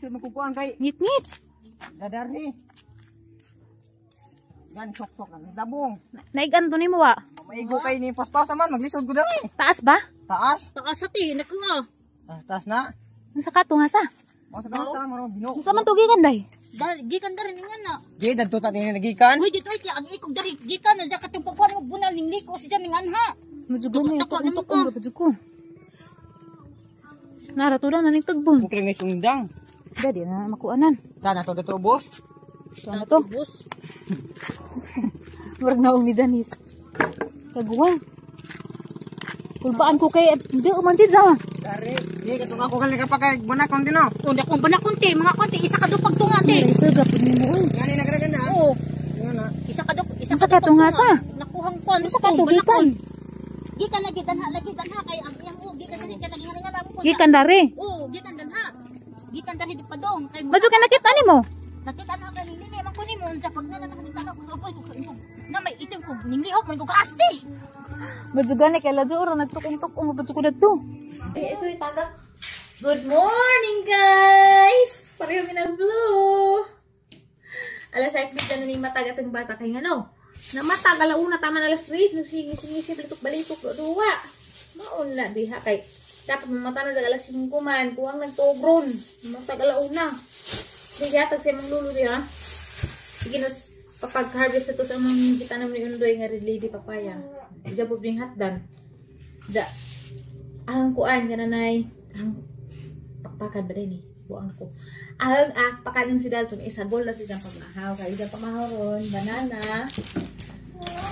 lisod magkukuan kay. Ngit-ngit. Dadarhi. Yan, sok-sok lang. Dabong. Naigan to ni mo wa. Maigo kay ni paspas man, maglisod ko dari. Taas ba? Taas. Taas sa ti, naku nga. Taas na. Nasa katong hasa. O sa taas ta maro bino. Nasa man to gikan day. Gikan dari nga na. Di dadto ta dinhi nagikan. Uy, dito ay ang ikog dari gikan na sa katong pagkuhan mo bunal ning liko si ning anha. Majugo mo Tako yung naman tukong ko. Nara to daw naning tagbon. Mukring ni sundang. Dadi na makuanan. Kana to dato boss. So ano to? Bus. Murag naong ni Janice. Kaguwang. Kulbaan ko kay hindi umansid sa. Dari. Di katong ako kali ka pa kay bunakon dino. Unda kong banakon ti, mga konti isa ka do pagtunga ti. Isagap ni mo uy. Ngani nagraganda. Oo. Yan na. Isa ka Sa katong hasa. Nakuhang kon. Sa katong gikan. Gikan lagi danha kay ang iyang gikan lagi nga nga mo. Gikan dari. Oo, gikan danha. Gikan dari di padong kay Majo ka nakita nimo. nakita na kay nini man kunin mo sa pag nakita ko sa oy na may itim ko ninglihok man ko kaasti. Majo gani kay ladyo ora nagtukong-tukong majo ko dadto. So itagak. Good morning guys. Pareho mi nag blue. Alas 6 bigla na ni matag atong bata kay ngano. Na matag alauna tama na alas 3 nagsingi-singi balitok duwa. Mauna diha kay dapat mamata na dag alas 5 man kuwang nagtobron. Matag alauna. Sige atag sa mong lulo diha. Sige nas papag-harvest ito sa mga gitanam ni Undoy nga red lady papaya. Isa po bing hatdan. Da ang kuan kananay ang pakpakan ba din buang ko. Ang pakanin si Dalton isa gol na siya pamahaw kay isa pamahaw ron banana.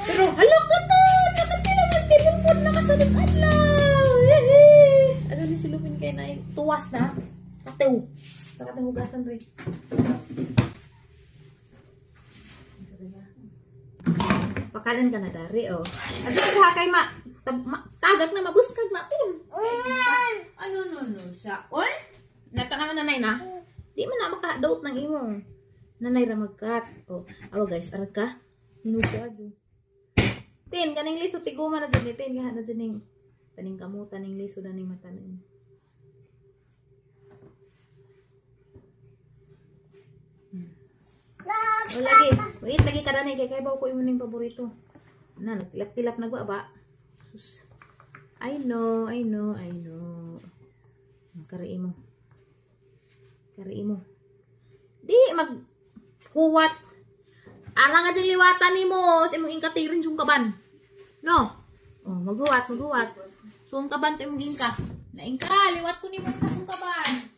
Pero halak ka to nakatila man telepon nakasunod adlaw. Ano ni silupin kay nay tuwas na. Katew. Kakataw hugasan to eh. Pakanan ka na dari oh. At sa kay tagak na mabuskag natin. Ano no sa oy natanaman nanay na. Di man na maka-doubt ng imo. Nanay ra magkat. Oh, awa guys, arag ka. Hinugado. Tin kaning liso tiguman na dyan tin gahan na dyan kaning kamutan ning liso na ning matanan. O lagi. Wait, lagi ka na kay baw ko imo ning paborito. Na nagtilap-tilap nagbaba. Sus. I know. Kari mo. Di maghuwat. Arang nga din liwatan ni mo. Sa imong ingkatirin sung kaban. No? Oh, maghuwat. Sung kaban to imong ingka. Na ingka, liwat ko ni mo ingka sung kaban.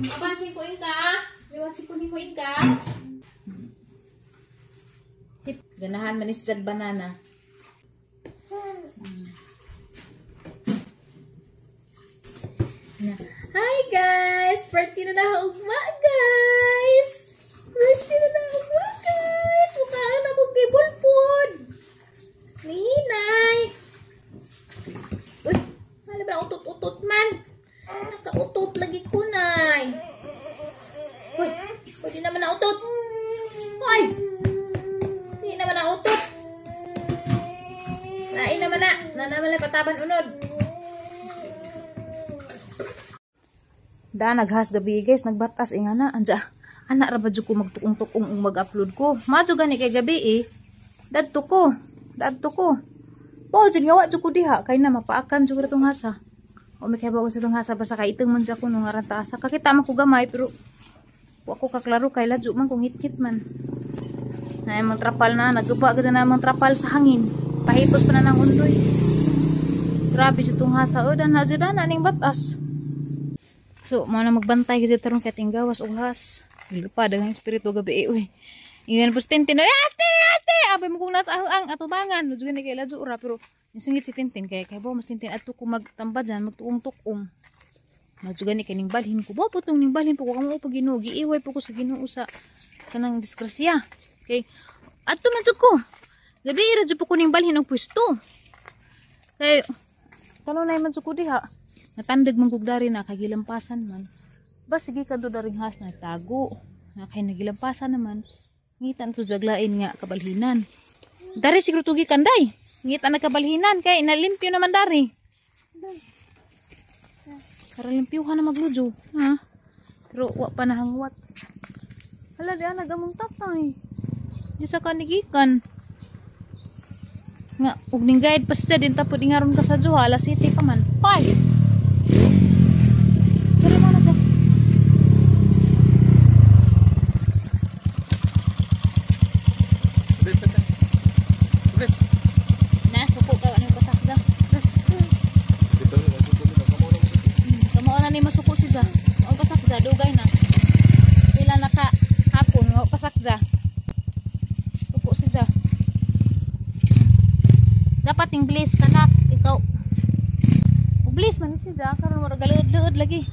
Kaban sing ko ingka. Liwat sing ko ni mo ingka. Sip, ganahan manis jad banana. Hi guys! Party na ugma guys! Mukhaan ako kay Bulpod! Ni Hinay! Uy! Hala ba utot-utot man? Naka-utot lagi ko, Nay! Uy! Pwede naman na utot! Uy! Hindi naman na utot! Lain naman na! Nanaman na pataban unod! Da naghas gabi guys, nagbatas ingana anja. Anak ra ba jud ko magtukong-tukong mag-upload ko. Madyo gani kay gabi eh. Dadto ko. Po jud gawa jud ko diha kay na mapaakan jud ratong hasa. O may kay ba ko sa tong hasa basta kay iteng man sa kuno nga ranta asa. Kakita man ko gamay pero wa ko kaklaro kay ladyo man kung hit-hit man. Nay mang trapal na nagguba gid na mang trapal sa hangin. Pahipos pa na nang undoy. Grabe jud tong hasa o dan na jud na ning batas. So, mo na magbantay kasi tarong kating gawas uhas. Lupa dengan espiritu gabi uy. Ingan pus Tintin. Aste! Abay mo kung nasa ang atubangan. Juga ni kay ladyo ura pero nisingit si Tintin kay bawa mas Tintin ato ko magtamba dyan magtuong-tukong. Juga ni kaning balhin ko. Bawa putong ning balhin po ko kamo pa Ginoo. Giiway po ko sa Ginoo sa kanang disgrasya. Okay. Ato man jud ko. Gabi ira jud po ko ning balhin og pwesto. Kay tanong na man jud ko diha. Natandag mong kugdari na kagilampasan man. Ba sige ka do daring has na tago. Na kay nagilampasan naman. Ngitan to jaglain nga kabalhinan. Dari siguro tugi kanday. Ngitan na kabalhinan kay nalimpyo naman dari. Karalimpyuhan na maglujo, ha? Pero wa pa nahangwat. Hala, di ana gamong tatay. Di sa kanigikan. Nga, ug ning guide pa siya din tapos ingaron ka sa Juha, alas 7 pa man. 5. Pero mana ka? Bes. Nasuko ka ano pasak da. Terus kamo na ni masuko si Za. O pasak za dugay na. Pila naka hapon o pasak za. Suko si Za. Dapat yung bliss kanak ikaw. Bliss man si Za karon mo galud-luod lagi.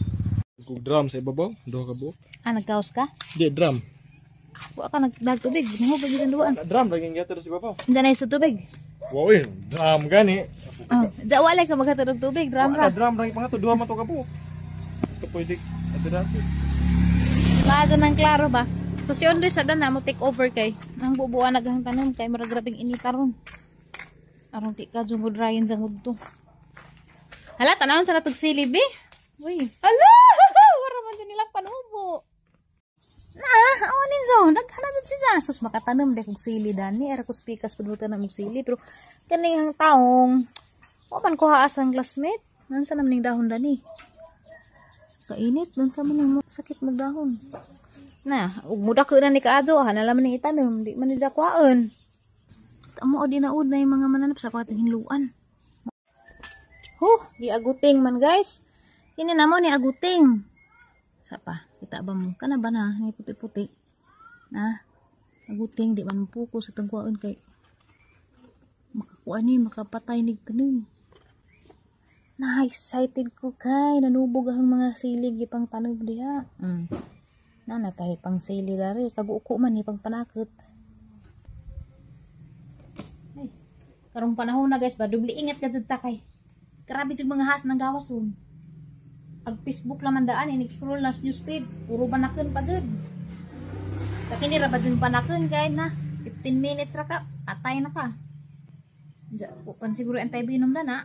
Kung drum sa ibabaw, duha ka buok. Ah nagkaos ka? Di drum. Wa ka nagdag tubig, mo ba gikan duan? Drum lagi nga sa ibabaw. Danay sa tubig. Wow, drum gani. Oh, da wala ka maghatulog tubig, drum ra. Drum lagi pa nga to, duha man to ka buok. Ito pwede dati. Lago ng klaro ba? So si Ondoy sa dana mo take over kay nang bubuan naghang tanom kay murag grabing initaron. Aron ti ka jumod rayon jang udto. Hala tanawon sa natug silib eh. Uy, hala! Wala man dyan nilang panubo. Awanin zo, naghanagod si Jesus. Makatanom deh kung sili dani. Era ko spikas padutan ng sili. Pero kaning ang taong, waman ko haas ang classmate. Nansa naman yung dahon dani. Kainit, nansa man yung sakit magdahon. Na, muda ko na ni Kaadjo. Hanalaman ni itanom. Di man ni Jakwaan. Tamo o dinaud na yung mga mananap sa pating hinluan. Di aguting man guys. Ini namo ni aguting. Sapa? Kita ba mo? Kana ba na? Ni puti-puti. Na? Aguting di man puko sa tangkuan kay makakuha ni makapatay ni tanim. Na-excited ko kay nanubog ang mga silig ipang tanog diha. Na natay pang sili dari kaguko man ni pang panakot. Ay, karong panahon na guys ba dubli ingat ka jud ta kay. Grabe jud mga has ng gawason. Pag Facebook laman daan, in-scroll na newsfeed. Puro banakin pa dyan. Sa kinira pa dyan banakin, kaya na. 15 minutes ra ka, atay na ka. Pupan siguro antay binom na na.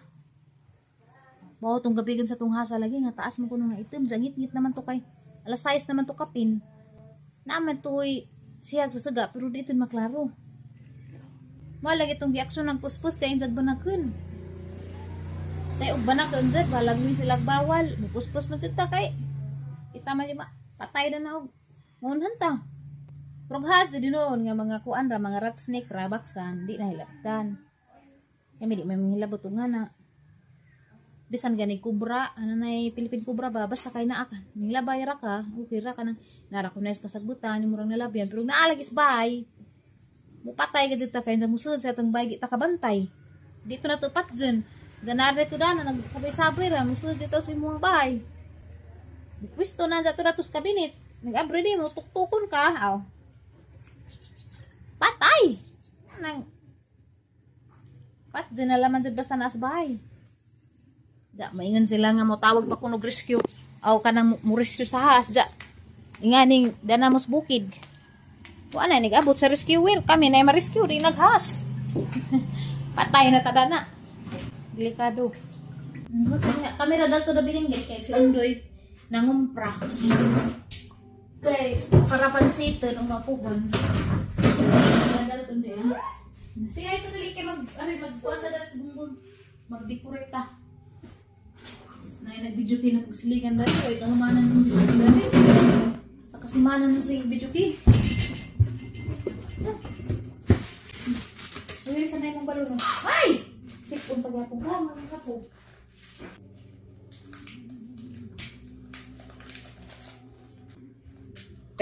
Bawa itong gabigan sa itong hasa lagi, nga taas mo ko nung item. Ngit-ngit naman to kay. Alas 6 naman to kapin. Naman to'y siyag sa saga, pero dito maklaro. Malagi itong giaksyon ng puspos, kaya yung banakin. Kaya og banak ang dyan, balag mo silang bawal. Mupuspos man sita kay. Kita man yung patay na na og. Ngunhan ta. Proghas din noon nga mga kuan ra, mga rat snake ra, baksan. Di na hilabtan. Kami di may hilabot nga na. Bisan gani kubra, ano na Philippine kubra ba, basta kay naa ka. Ning labay ra ka, okay ra ka nang narakunes ka sagbutan, yung murang nalabyan. Pero naalagis bay. Mupatay ka dito kay sa musud sa itong bay, kita kabantay. Dito na tupat dyan. Ganare to dana nagsabay-sabay ra musulod dito sa imong bahay. Pwisto na sa tus kabinet. Nag-abre di mo tuktukon ka. Aw. Patay. Nang pat din nalaman jud basta nas bahay. Da maingon sila nga mo tawag pa kuno rescue. Aw kanang mo rescue sa has ja. Inganing dana mos bukid. Wa na nag-abot sa rescuer. Kami na ma-rescue di naghas. Patay na tadana. Delikado. Kamera dal to da bilin guys kay si Ondoy nangumpra. Kay para pansito nung mapugon. Dal to dia. Sige ay sa dali kay magkuan ta dal sa bungbong. Mag-decorate ta. Nay nag-video kay na pagsiligan dali kay tangmanan ng dali. Sa kasimanan ng sa video kay. Uy, sanay mong balon. Ay! Sipon pagapong ka, mga kapo.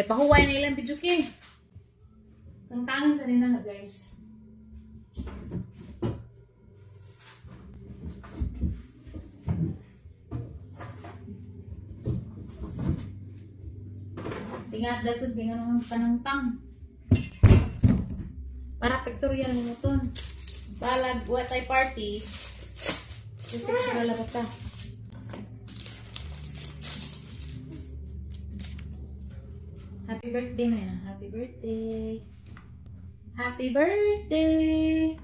Pahuway na ilang video ki. Tangtangin sa nila guys. Tingas dahil kung ng tanang-tang. Para pictorial mo ito. Balag, watay party. Pictorial lang ito. Happy birthday man na. Happy birthday. Happy birthday.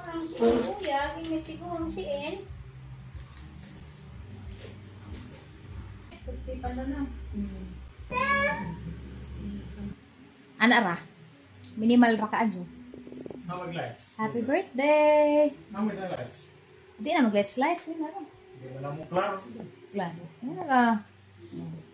Parang si Kuya, gimitigong si En. Pasti pa na. Anak ra. Minimal ra ka adyo. How mag-lights? Happy birthday! How mag-lights? Di na mag-lights-lights. Di na ra. Hindi mo na mo klaro. Klaro. Ano ra?